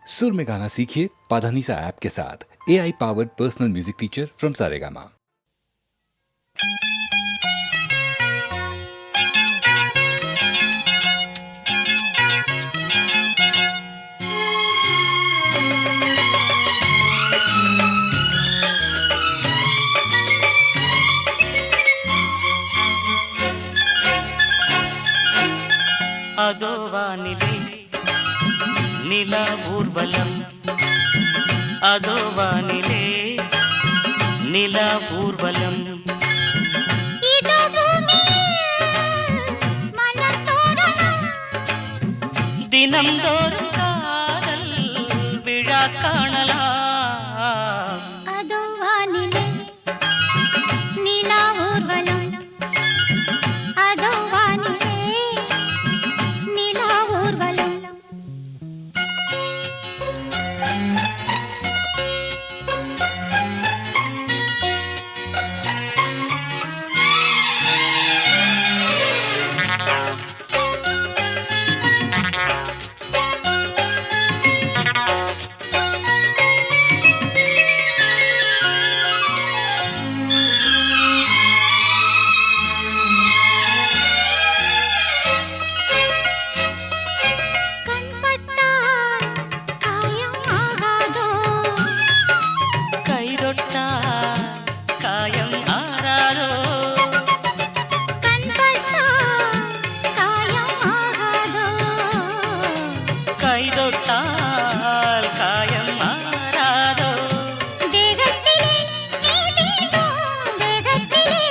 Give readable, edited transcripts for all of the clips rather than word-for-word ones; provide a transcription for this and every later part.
सुर में गाना सीखिए पाधानीसा ऐप के साथ। AI powered personal music teacher from Saregama. அதோ வானிலே நிலா ஊர்வலம், அதோ வானிலே நிலா ஊர்வலம். இதோ பூமியில் மலர் தோரணம், தினம்தோறும் காதல் விழா காணலாம். அதோ வானிலே நிலா ஊர்வலம், அதோ வானிலே நிலா ஊர்வலம். கண்பட்டால் காயம் ஆகாதோ, கை தொட்டால் காயம் ஆறாதோ, கண்பட்டால் காயம் ஆகாதோ. கை தொட்டால் காயம் ஆறாதோ. தேகத்திலே நீ தீண்டும் தேகத்திலே,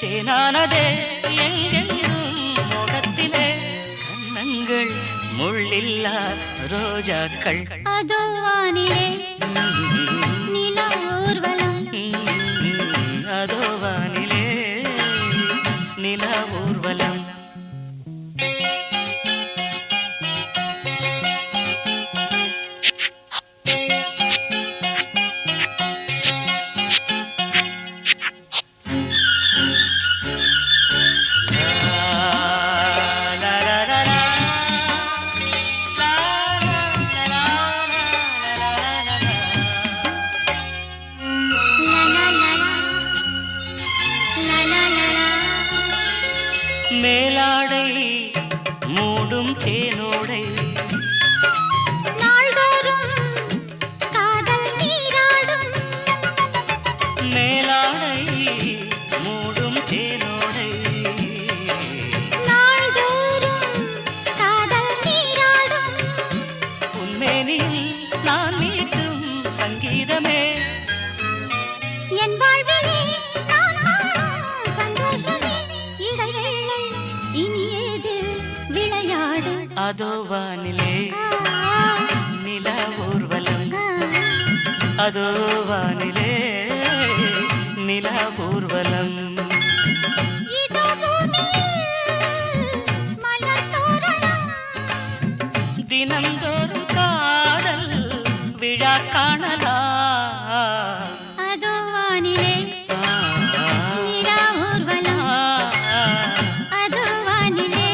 தேனானதே எங்கெங்கும் முகத்திலே, கண்ணங்கள் முள்ளில்லா ரோஜாக்கள். அதோ வானிலே நிலா ஊர்வலம், அதோ வானிலே நிலா ஊர்வலம். லா லா லா லா லா லா லா. மேலாடை மூடும் தேனோடை, நாள்தோறும் காதல் நீராடும், மேலாடை மூடும் தேனோடை, நாள்தோறும் காதல் நீராடும். உன்மேனில் நான் மீட்டும் சங்கீதமே, என் வாழ்விலே நான் காணும் சந்தோஷமே. இடைவேளை இனியேது விளையாடு. அதோ வானிலே நிலா ஊர்வலம், அதோ வானிலே நிலா ஊர்வலம். இதோ பூமியில் மலர் தோரணம், தினம்தோறும் காதல் விழா காணலாம். அதோ வானிலே நிலா ஊர்வலம், அதோ வானிலே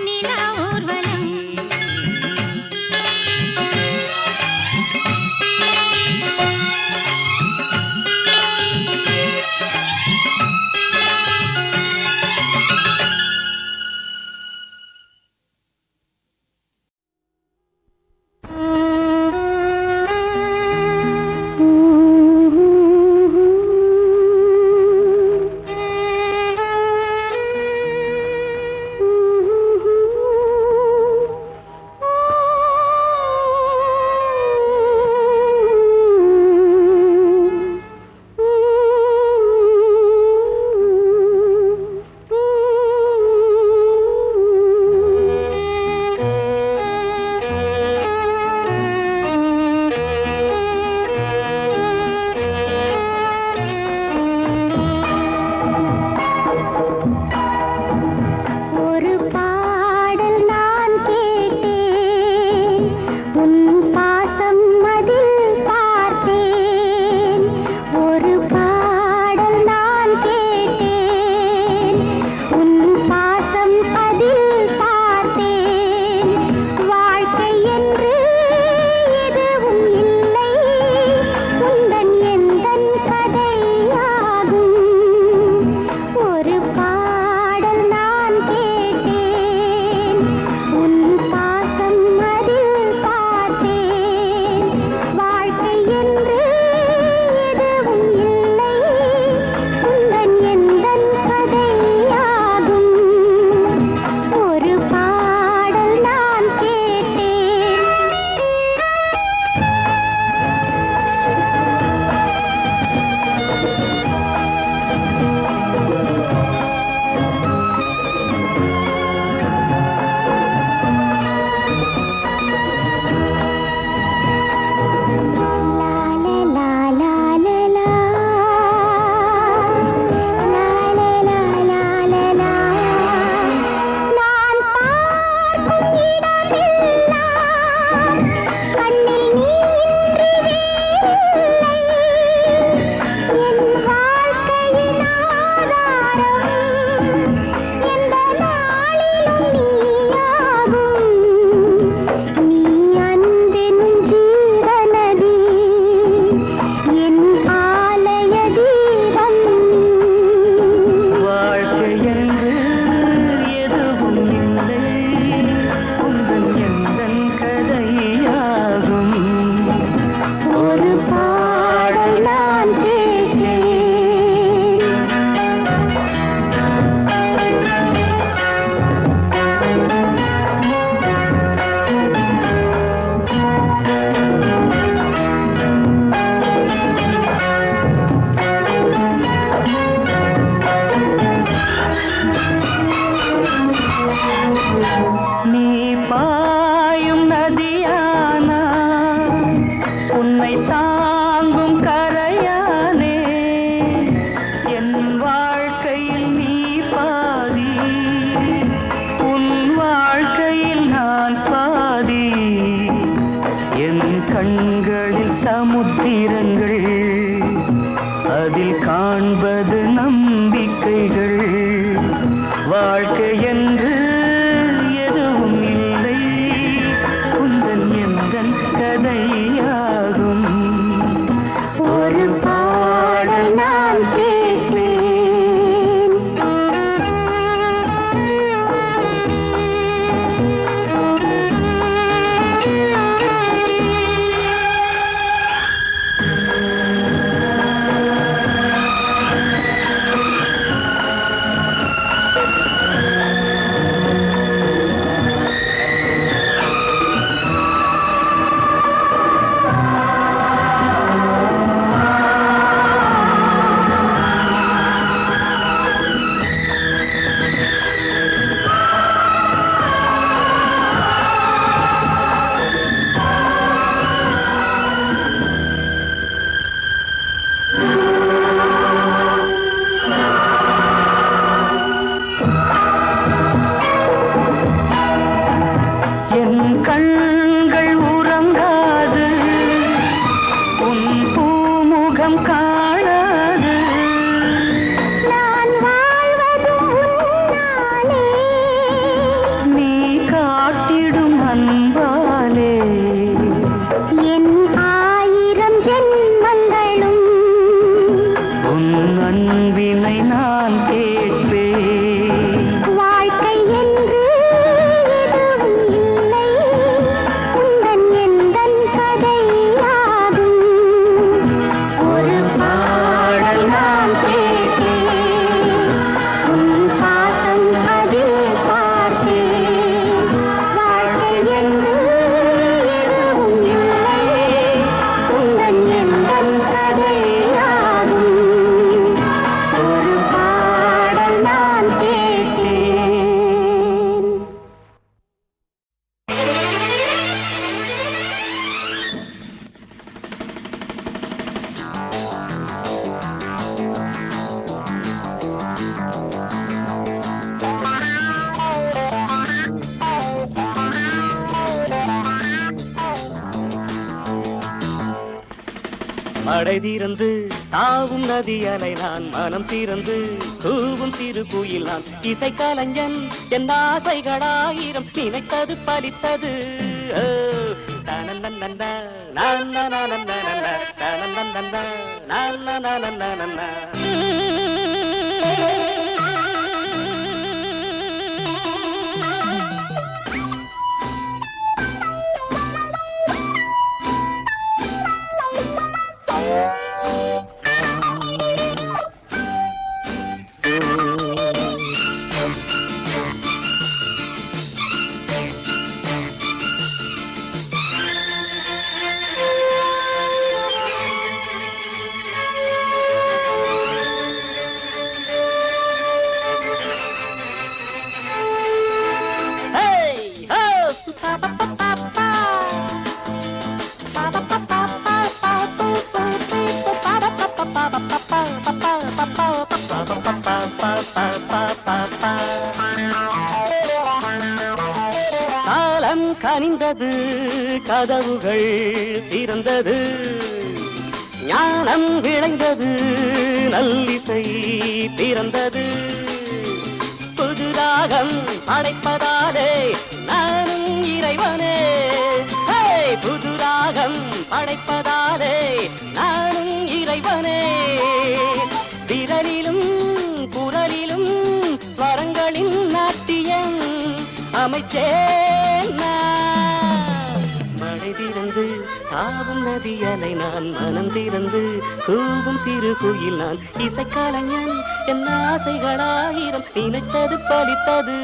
நிலா ஊர்வலம். நதியானா உன்னை தாங்கும் கரையானே என் வாழ்க்கையில் நீ பாதி உன் வாழ்க்கையில் நான் பாதி என் கண்களில் சமுத்திரங்கள் அதில் காண்பது நம்பிக்கைகள் வாழ்க்கை என்று எதுவும் இல்லை உந்தன் எந்தன் கதையாகும் ஒரு பாடல் நான் கண்கள் உறங்காது உன் பூமுகம் காணாது நான் வாழ்வது உன்னாலே நீ காட்டிடும் அன்பாலே என் ஆயிரம் ஜென்மங்களும் உன் அன்பினை நான் கேட்பேன் வாழ்க்கை என்று மடை தீரந்து தாவும் நதி அலை நான் மனம் தீரந்து கூவும் சிறு குயில் நான் இசை கலைஞன் என் ஆசைகளாயிரம் நினைத்தது பலித்தது காலம் கனிந்தது கதவுகள் திறந்தது ஞானம் விளைந்தது நல்லிசை பிறந்தது புதுராகம் படைப்பதாலே நானும் இறைவனே புதுராகம் படைப்பதாலே நானும் இறைவனே விரலிலும் குரலிலும் ஸ்வரங்களின் நாட்டியம் அமைச்சேன் மழை திறந்து தாவும் நதி அலை நான் மனம் திறந்து கூவும் சிறு குயில் நான் இசைக்கலைஞன் என் ஆசைகளாயிரம் நினைத்தது பலித்தது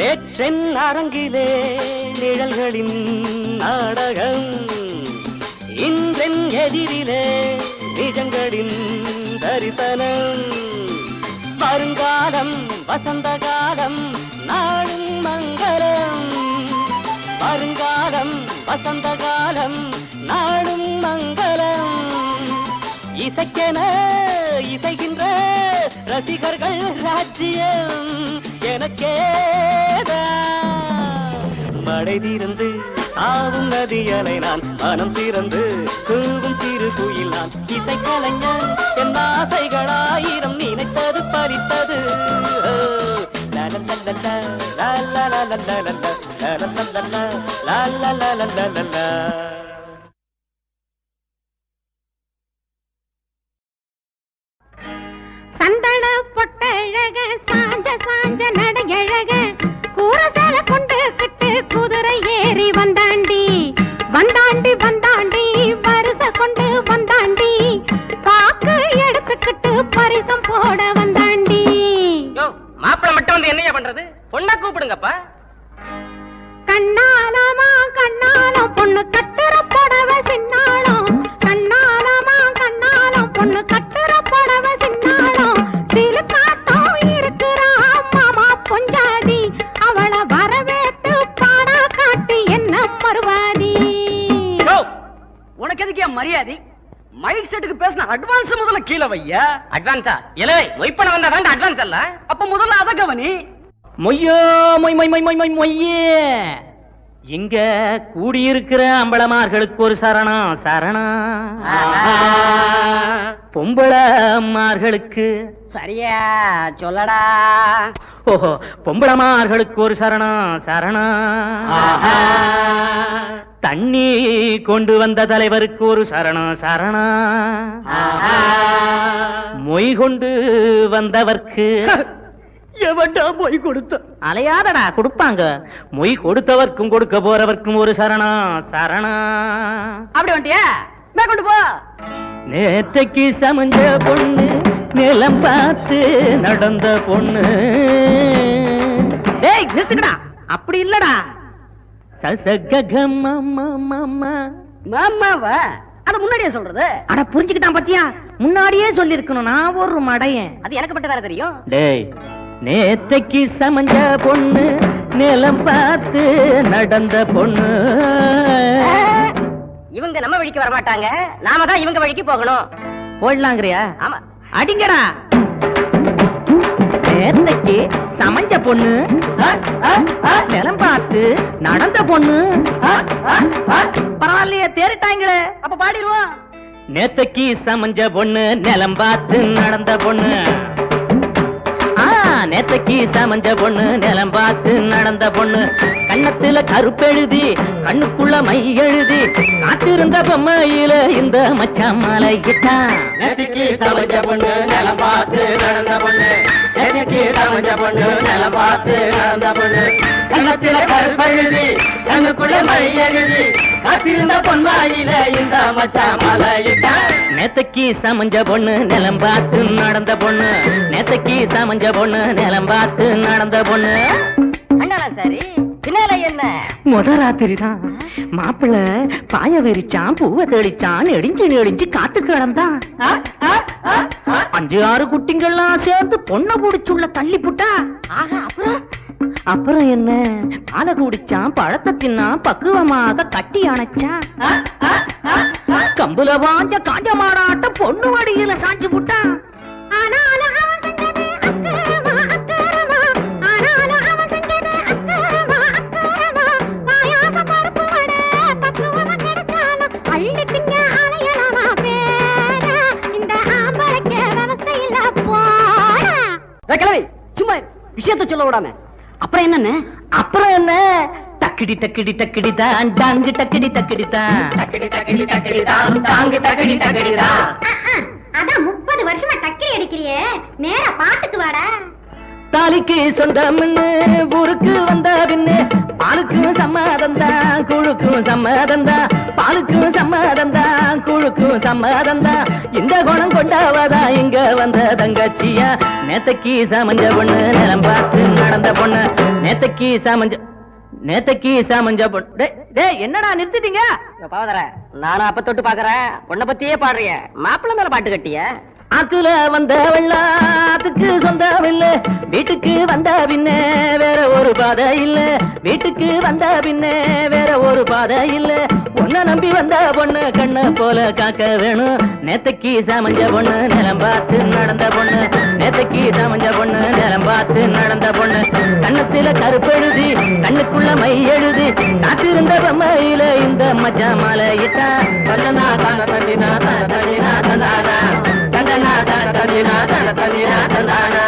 நேற்றென் அரங்கிலே நிழல்களின் நாடகம், இன்றென் எதிரிலே நிஜங்களின் தரிசனம். வருங்காலம் வசந்த காலம் நாளும் மங்களம், வருங்காலம் வசந்த காலம் நாளும் மங்களம். இசைக்கென இசைகின்ற ரசிகர்கள் ராஜ்யம் எனக்கேதான். மழை தீர்ந்து தாவும் நதியலை நான், மனம் திறந்து தூவும் சிறு குயில் நான். இசை கலைஞன் என் ஆசைகளாயிரம் நினைத்தது பறித்தது. சந்தன பொட்டழக சாஞ்ச சாஞ்ச நடையழக கூரசால கொண்டு கிட்டு குதிரை ஏறி வந்தாண்டி வந்தாண்டி வந்தாண்டி வருச கொண்டு வந்தாண்டி பாக்கு எடுத்துக்கிட்டு பரிசம் போட வந்தாண்டி. மாப்பிள்ள மட்டும் வந்து என்னையா பண்றது? பொண்ணா கூப்பிடுங்கப்பா. கண்ணாலமா கண்ணாலம் பொண்ணு கட்டுற புடவ சின்னாலம், கண்ணாலமா கண்ணாலம் பொண்ணு கட்டுற புடவ சின்னாலம். சிலு காட்டம் இருக்கிறா மாமா பொஞ்சாதி, அவளை வரவேத்து பாடா காட்டி என்ன மறுவாதி. உனக்கு எதுக்கு மரியாதை? மைக் செட்டுக்கு பேசின அட்வான்ஸ் முதல்ல கீழே வையா. அட்வான்ஸா? இல்லை மொய்ப்பன வந்தா தான் அட்வான்ஸ் அல்ல. அப்ப முதல்ல அத கவனி. மொய்யோ மொய் மொய் மொய் மொய் மொய் மொய்யே. இங்க கூடியிருக்கிற அம்பளமார்களுக்கு ஒரு சரணம் சரணம். பொம்பளமார்களுக்கு சரியா சொல்லடா. ஓஹோ, பொம்பளமார்களுக்கு ஒரு சரணம் சரணம். தண்ணி கொண்டு வந்த தலைவருக்கு ஒரு சரணம் சரணம். மொய் கொண்டு வந்தவர்க்கு எவன்டா போய் கொடுத்த? அலையாதடா, கொடுப்பாங்க. மொய் கொடுத்தவர்க்கும் கொடுக்க போறவர்க்கும் ஒரு சரணம் சரணம். அப்படி வந்துட்டியா? கொண்டு போ. நேற்றைக்கு சமஞ்ச பொண்ணு, நிலம் பார்த்து நடந்த பொண்ணு. ஏய் நிறுத்துக்கடா, அப்படி இல்லடா. மாமாவா? அத முன்னாடியே சொல்றது. அட புரிஞ்சுக்கிட்டான் பத்தியா? முன்னாடியே சொல்லி இருக்கணும். நான் ஒரு மடையன். அது எனக்கு மட்டும் தானே தெரியும். டேய், நேத்தைக்கு சமஞ்ச பொண்ணு, நிலம் பார்த்து நடந்த பொண்ணு. இவங்க நம்ம வழிக்கு வர மாட்டாங்க, நாம தான் இவங்க வழிக்கு போகணும். போடலாங்கிறியா? ஆமா, அடிங்கடா. நேத்தைக்கு சமஞ்ச பொண்ணு, நிலம் பார்த்து நடந்த பொண்ணு. பரவாயில்லையே, தேறிட்டாங்களே. அப்ப பாடிடுவோம். நேத்தைக்கு சமஞ்ச பொண்ணு, நிலம் பார்த்து நடந்த பொண்ணு. நேத்தைக்கு சமஞ்ச பொண்ணு, நிலம் பார்த்து நடந்த பொண்ணு. கண்ணத்துல கருப்பெழுதி, கண்ணுக்குள்ள மை எழுதி, காத்திருந்த பொம்மையில இந்த மச்சான் மலையிட்டான். நேத்திக்கு சமஞ்ச பொண்ணு, நிலம் பார்த்து நடந்த பொண்ணு. நேத்திக்கு சமஞ்ச பொண்ணு, நிலம் பார்த்து நடந்த பொண்ணு. கண்ணத்துல கருப்பெழுதி, கண்ணுக்குள்ள மை எழுதி, காத்திருந்த பொன்மாயில இந்த மச்சான் மலையிட்டான். நேத்தைக்கு சமஞ்ச பொண்ணு, நிலம் பார்த்து நடந்த பொண்ணு. நேத்தைக்கு சமஞ்ச பொண்ணு, நிலம் பார்த்து நடந்த பொண்ணு. அண்ணாலாம் சரி, பின்னால என்ன? முத ராத்திரி தான் மாப்பிள்ள பாய வெறிச்சான், பூவை தெளிச்சான், நெடிஞ்சு நெடிஞ்சு காத்து கிடந்தான். 5-6 குட்டிங்கள்லாம் சேர்ந்து பொண்ணை புடிச்சுள்ள தள்ளி புட்டா. அப்புறம் என்ன? பாலை குடிச்சான், பழத்தை தின்னான், பக்குவமாக கட்டி அணைச்சான். கம்புல வாஞ்ச காஞ்ச மாடாட்ட பொண்ணு வடியில சாஞ்சு புட்டான். ஆனாலும் அவன் செஞ்சது அக்கிரமா, அக்கிரமா. ஆனாலும் அவன் செஞ்சது அக்கிரமா, அக்கிரமா. பாயாச பருப்பு வடை பக்குவமா கிடைச்சாலும் அள்ளி திங்க அலையலாமா பேரா. இந்த ஆம்பளைக்கு விவசாய இல்ல போடா. கிளவி சும்மா விஷயத்த சொல்ல விடாம. அப்புறம் என்னன்னு? அப்புறம் என்ன? தக்கிடி தக்கிடி தக்கிடி தான், டாங்கு தக்கிடி தக்கிடி தான். தக்கடி தக்கடி தக்கடி தான், தாங்கு தக்கடி தக்கடி தான். அதான் 30 வருஷமா டக்கரி அடிக்கிறியே, நேரா பாட்டுக்கு வாடா. தாலிக்கு சொந்தம்னு ஊருக்கு வந்த பின்னு பாலுக்கும் சம்மதம் தான், குழுக்கும் சம்மதம் தான். பாலுக்கும் சம்மதம் தான் குழுக்கும் சம்மதம் தான் இந்த குணம் கொண்டாவதா இங்க வந்த தங்கச்சியா நேத்தைக்கு சமஞ்ச பொண்ணு நிலம் பார்த்து நடந்த பொண்ணு நேத்தைக்கு சமஞ்ச பொண்ணு என்னடா நிறுத்திட்டீங்க பாவதர நானும் அப்ப தொட்டு பாக்குறேன் உன்னை பத்தியே பாடுறிய மாப்பிள்ளை மேல பாட்டு கட்டிய ஆத்துல வந்த வெள்ளாத்துக்கு சொந்தம் இல்ல வீட்டுக்கு வந்த பின்னே வேற ஒரு பாதை இல்ல வீட்டுக்கு வந்த பின்னே வேற ஒரு பாதை இல்ல உன்னை நம்பி வந்த பொண்ணு கண்ணு போல காக்க வேணும் நேத்தைக்கு சமஞ்ச பொண்ணு நிலம் பார்த்து நடந்த பொண்ணு நேத்தைக்கு சமஞ்ச பொண்ணு நிலம் பார்த்து நடந்த பொண்ணு கண்ணத்துல கருப்பெழுதி கண்ணுக்குள்ள மை எழுதி காத்திருந்த பொம்மையில இந்த மச்சா மாலை இட்டா தந்தனா தான தந்தினா தான தந்தினா தந்தானா தந்தனா தான தந்தினா தான தந்தினா தந்தானா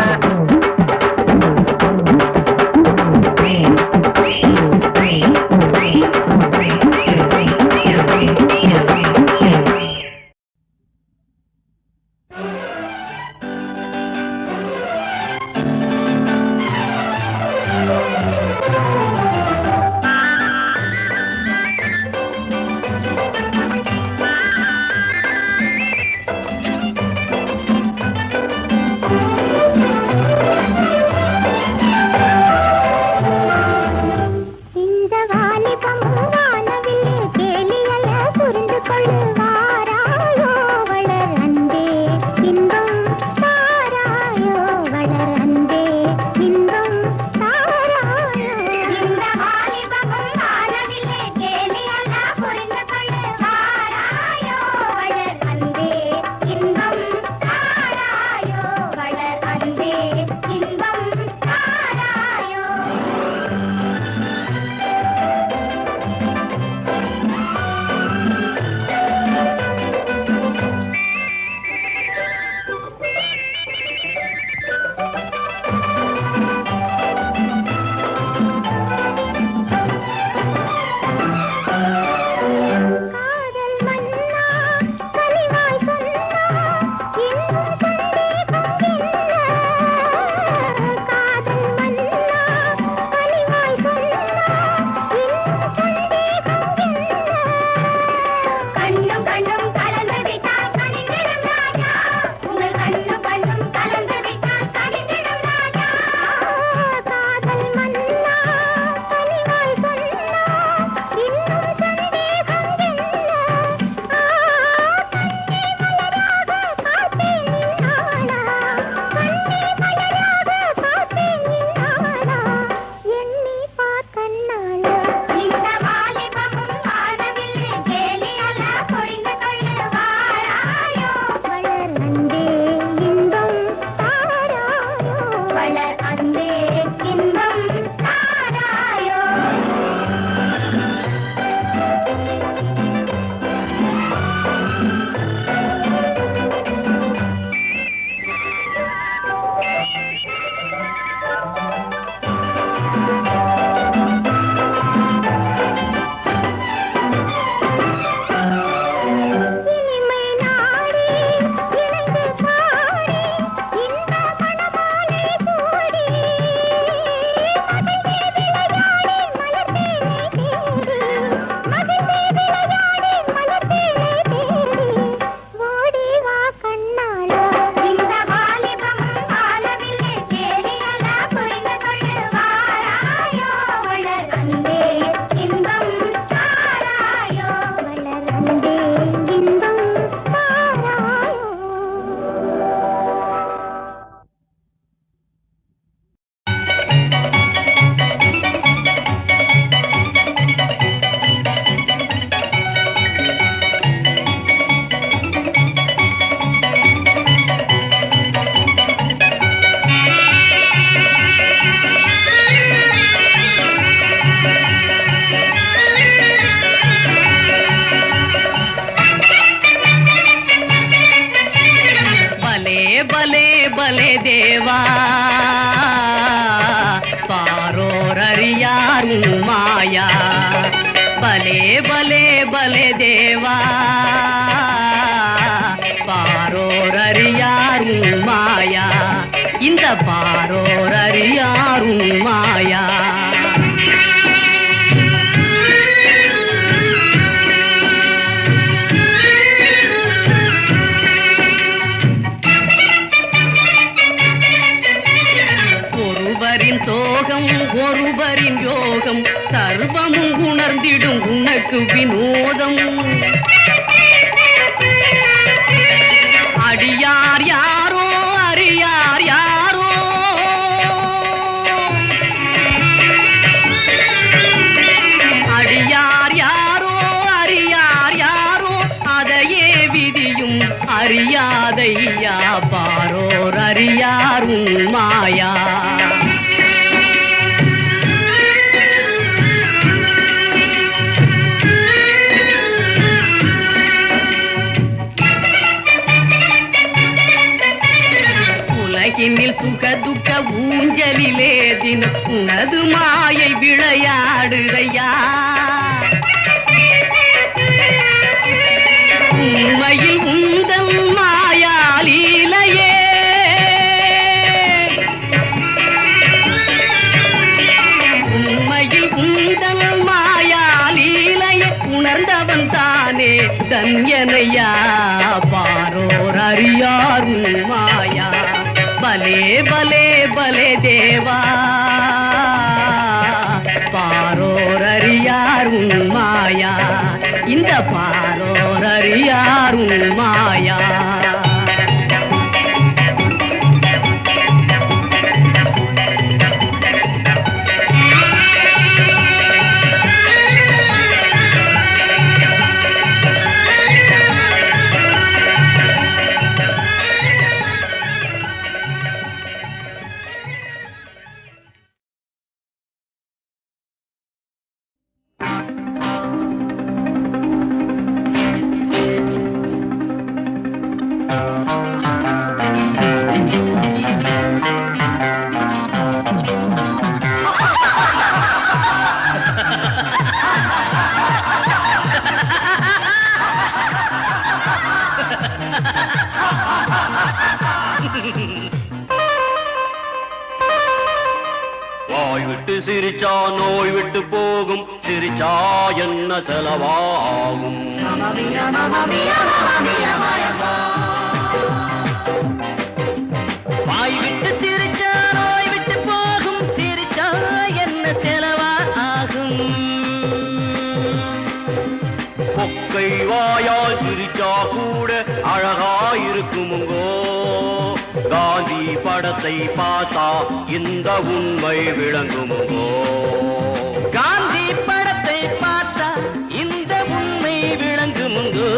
பலே தேவா பாரோரறியார் மாயா பலே பலே பலே தேவா பாரோரறியார் மாயா இந்த பாரோரறியார் மாயா போகம் ஒருவரின் யோகம் சர்வமும் உணர்ந்திடும் உனக்கு வினோதம் அடியார் யாரோ அறியார் யாரோ அடியார் யாரோ அறியார் யாரோ அதையே விதியும் அறியாதையா பாரோர் அறியார் உன் மாயா உலகினில் சுகதுக்க ஊஞ்சலிலே தினம் உனது மாயை விளையாடுதையா உண்மையில் உந்தன் மாயாலீலையே உண்மையில் உந்தன் மாயாலீலையே உணர்ந்தவன் தானே தன்யனையா பாரோர் அறியார் உன் மாயா பலே பலே பலே தேவா பாரோர் அறியார் உன் மாயா இந்த பாரோர் அறியார் உன் மாயா வாய் விட்டு சிரிச்சா நோய் விட்டு போகும் சிரிச்சா என்ன செலவாகும் வாய் விட்டு சிரிச்சா நோய் விட்டு போகும் சிரிச்சா என்ன செலவா ஆகும் கொக்கை வாயால் சிரிச்சா கூட அழகாயிருக்குமுங்கோ காந்தி படத்தை பார்த்தா இந்த உண்மை விளங்குமுங்கோ காந்தி படத்தை பார்த்தா இந்த உண்மை விளங்குமுங்கோ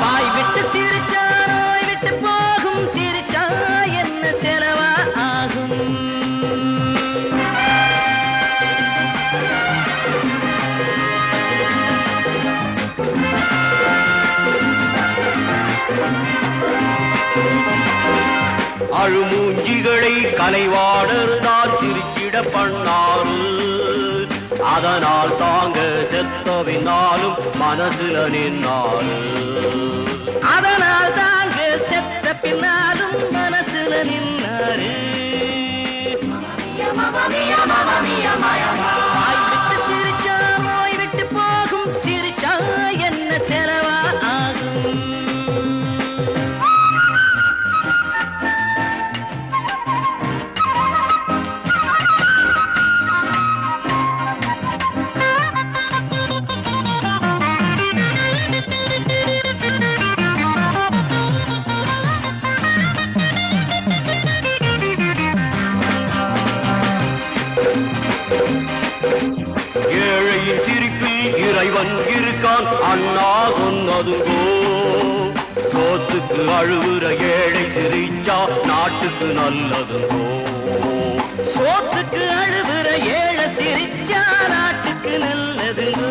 வாய் விட்டு சிரிச்சா நோய் விட்டு போகும் சிரிச்சா என்ன செலவா ஆகும் அழுமூஞ்சிகளை கலைவாணர் தான் சிரிச்சிட பண்ணாரு அதனால் தாங்க செத்தவினாலும் மனசுல நின்னாரு அதனால் தாங்க செத்த பின்னாலும் மனசுல நின்னாரு வாய் விட்டு சிரிச்சா நோய் விட்டு போகும் சிரிச்சா என்ன செலவா ஆகும் ஏழையின் சிரிப்பில் இறைவன் இருக்கான் அண்ணா சொன்னதுங்கோ சோத்துக்கு அழுகுற ஏழை சிரிச்சா நாட்டுக்கு நல்லதுங்கோ சோத்துக்கு அழுவுற ஏழை சிரிச்சா நாட்டுக்கு நல்லதுங்க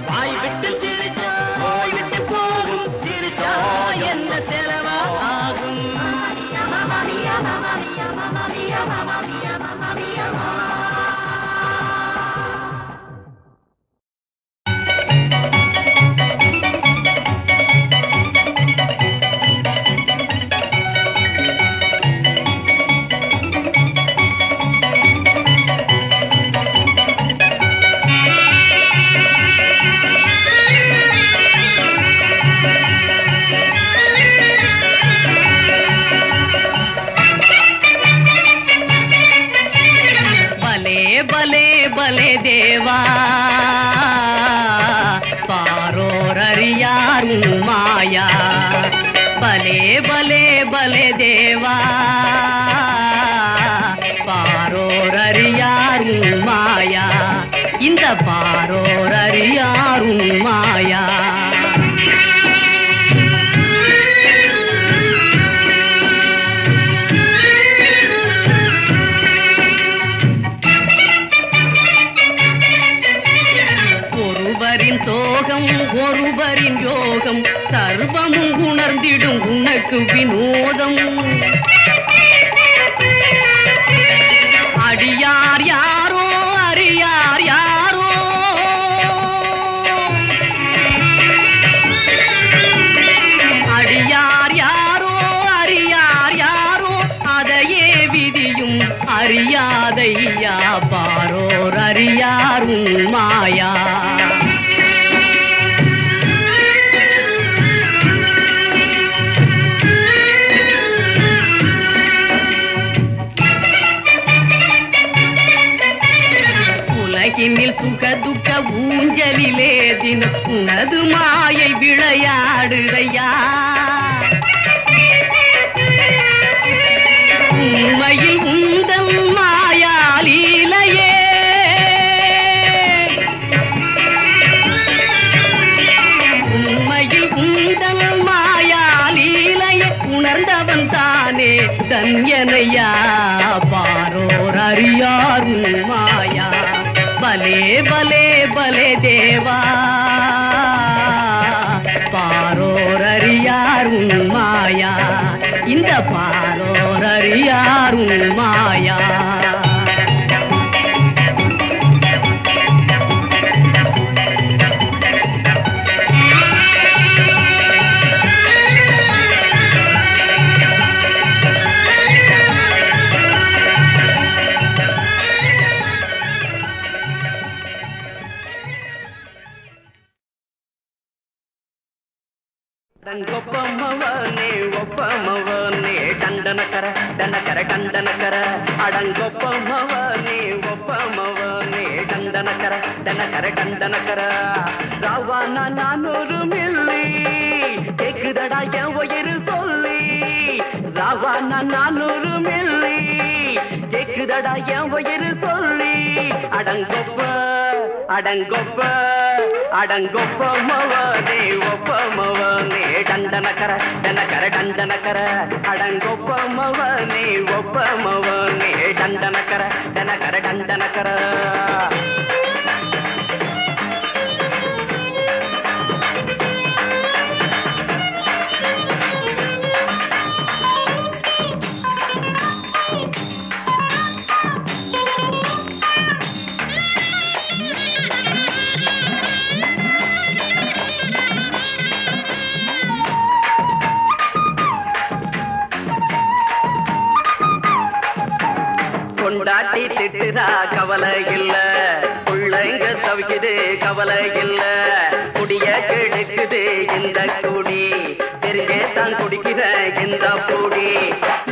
வாய் விட்டு சிரிச்சா நோய் விட்டு போகும் சிரிச்சா என்ன செலவா ஆகும் தேவா பாரோர் அறியாரும் மாயா இந்த பாரோர் அறியாரும் மாயா ஒருவரின் சோகம் ஒருவரின் யோகம் சர்வமும் உணர்ந்திடும் உனக்கு வினோதம் அடியார் யாரோ அறியார் யாரோ அடியார் யாரோ அறியார் யாரோ அதையே விதியும் அறியாதையா பாரோர் அறியாரும் மாயா உலகினில் சுக துக்க ஊஞ்சலிலே தினம் உனது மாயை விளையாடுதையா உண்மையில் உந்தன் மாயாலீலையே உண்மையில் உந்தன் மாயாலீலையே உணர்ந்தவன் தானே தன்யனையா பாரோர் அறியாரும் மாயா பலே பலே பலே தேவா பாரோர் அறியாரும் மாயா இந்த பாரோர் அறியாரும் மாயா ஒப்பமவனே ஒப்பமவனே டண்டனக்கர டனக்கர டண்டனக்கர அடங்கொப்பமவனே ஒப்பமவனே டண்டனக்கர டனக்கர டண்டனக்கர ராவானா 400 மில்லி கேக்குதடா என் உயிர் சொல்லி ராவானா 400 மில்லி கேக்குதடா என் உயிர் சொல்லி அடங்கொப்ப அடங்கொப்ப அடங்கொப்பமவனே ஒப்பமவனே டண்டனக்கர டனக்கர டண்டனக்கர அடங்கொப்பமவனே ஒப்பமவனே டண்டனக்கர டனக்கர டண்டனக்கர கொண்டாட்டி திட்டுதா கவலை இல்ல புள்ளைங்க தவிக்குது கவலை இல்ல குடிய கெடுக்குது இந்த குடி தெரிஞ்சே தான் குடிக்கிற இந்த குடி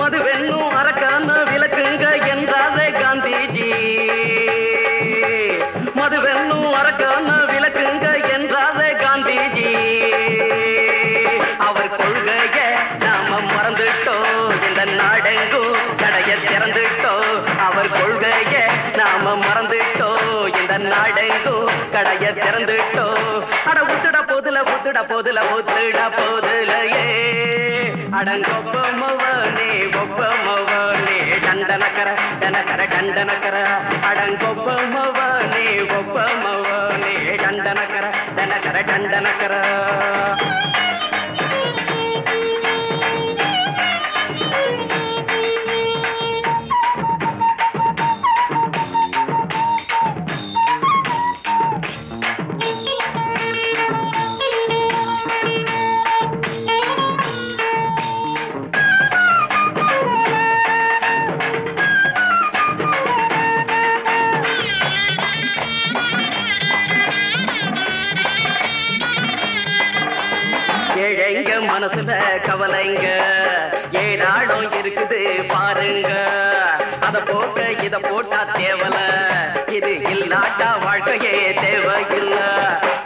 மதுவென்னும் அரக்கான விளக்குங்க என்றாரே காந்திஜி மதுவென்னும் அரக்கான விளக்குங்க என்றாரே காந்திஜி அவர் கொள்கைய நாம மறந்துட்டோம் இந்த நாடெங்கும் கடைய திறந்துட்டோம் அவர் கொள்கைய நாம மறந்துட்டோம் இந்த நாடெங்கும் கடைய திறந்துட்டோம் அட உத்துட போதுல உத்துட போதுல உத்துட போதுலையே அடங்கொப்பமவனே ஒப்பமவனே டண்டனக்கர டனக்கர டண்டனக்கர அடங்கொப்பமவனே ஒப்பமவனே டண்டனக்கர டனக்கர டண்டனக்கர ஏழைங்க மனசுல கவலைங்க ஏனாடும் இருக்குது பாருங்க அத போட்ட இத போட்டா தேவல இது இல்லாட்டா வாழ்க்கையே தேவையில்ல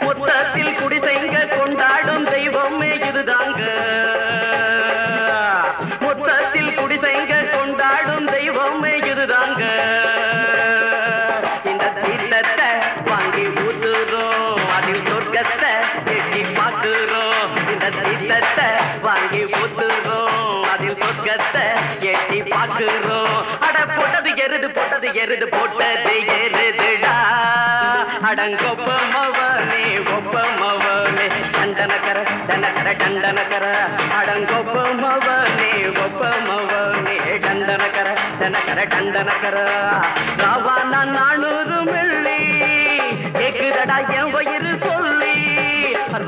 மொத்தத்தில் குடிசைங்க கொண்டாடும் தெய்வமே இதுதாங்க மொத்தத்தில் நாங்க இந்த தீர்த்தத்தை வாங்கி ஊத்துறோம் அதில் சொர்க்கத்தை எட்டி பார்க்கிறோம் இந்த தீர்த்தத்தை வாங்கி ஊத்துறோம் அதில் சொர்க்கத்தை எட்டி பார்க்கிறோம் அட போட்டது எருது போட்டது எருதுடா அடங்கொப்ப மவனே ஒப்ப மவனே டண்டனக்கர டண்டனக்கர அடங்கொப்ப மவனே ஒப்ப மவனே டண்டனக்கர ராவான 400 மில்லி கேக்குதடா என் வயிறு சொல்லி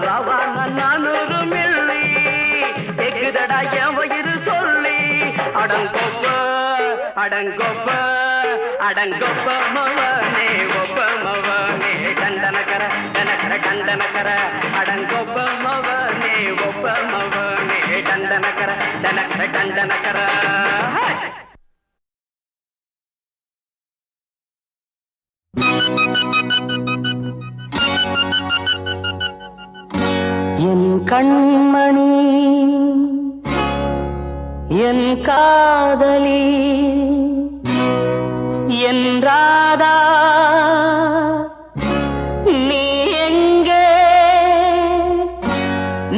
ராவான 400 மில்லி கேக்குதடா என் வயிறு சொல்லி அடங்கொப்ப மவனே ஒப்ப மவனே டண்டனக்கர அடங்கொப்ப மவனே ஒப்ப மவனே டண்டனக்கர என் கண்மணி என் காதலி என் ராதா நீ எங்கே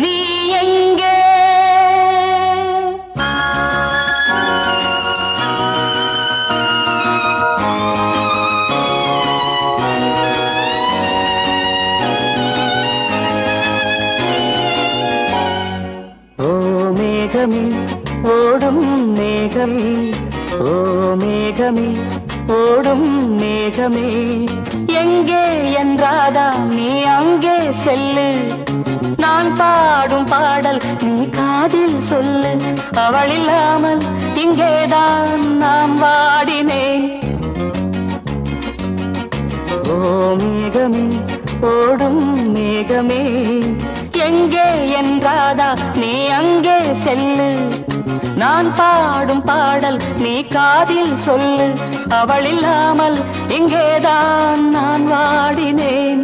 நீ எங்கே ஓ மேகமே ஓடும் மேகமே ஓ மேகமே ஓடும் மேகமே எங்கே என்றாதா நீ அங்கே செல்லு நான் பாடும் பாடல் நீ காதில் சொல்லு அவள் இல்லாமல் இங்கேதான் நான் வாடினேன் ஓ மேகமே ஓடும் மேகமே எங்கே என்றாதா நீ அங்கே செல்லு நான் பாடும் பாடல் நீ காதில் சொல்லு அவள் இல்லாமல் இங்கேதான் நான் வாடினேன்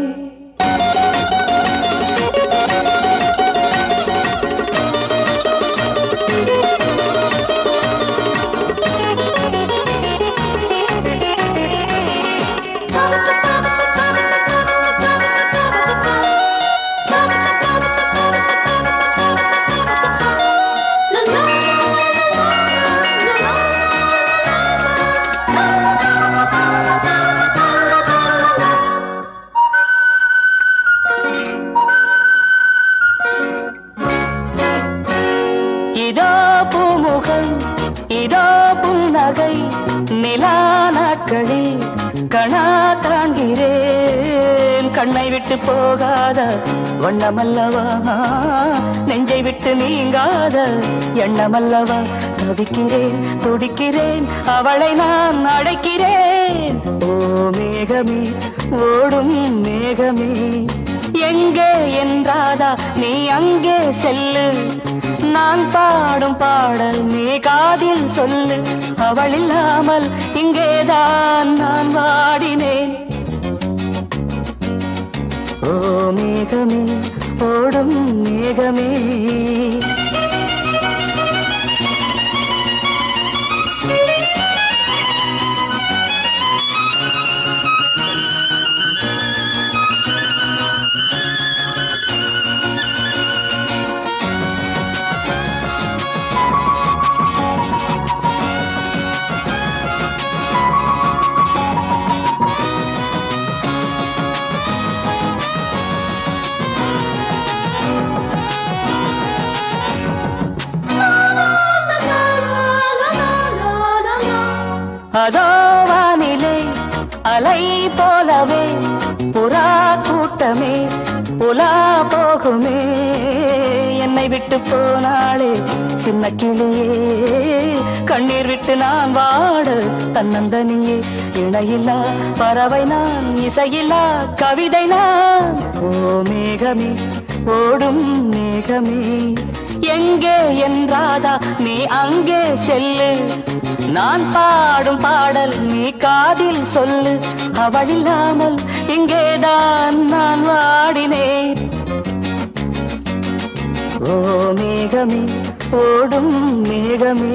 இதோ பூமுகம் இதோ புன்னகை நிலா நாட்களில் கணா காண்கிறேன் கண்ணை விட்டு போகாத வண்ணமல்லவா நெஞ்சை விட்டு நீங்காத எண்ணமல்லவா துடிக்கிறேன் துடிக்கிறேன் அவளை நான் அழைக்கிறேன் ஓ மேகமே ஓடும் மேகமே எங்கே என்றாதா நீ அங்கே செல்லு நான் பாடும் பாடல் நீ காதில் சொல்லு அவள் இல்லாமல் இங்கேதான் நான் வாடினேன் ஓ மேகமே ஓடும் மேகமே அதோ வானிலே அலை போலவே புறா கூட்டமே உலா போகுமே என்னை விட்டு போனாளே சின்ன கிளியே கண்ணீர் விட்டு நான் வாட தன்னந்தனியே இணையில்லா பறவை நான் இசையில்லா கவிதை நான் ஓ மேகமே ஓடும் மேகமே எங்கே என்றாதா நீ அங்கே செல்லு நான் பாடும் பாடல் நீ காதில் சொல்லு அவள் இல்லாமல் இங்கேதான் நான் வாடினேன் ஓ மேகமே ஓடும் மேகமே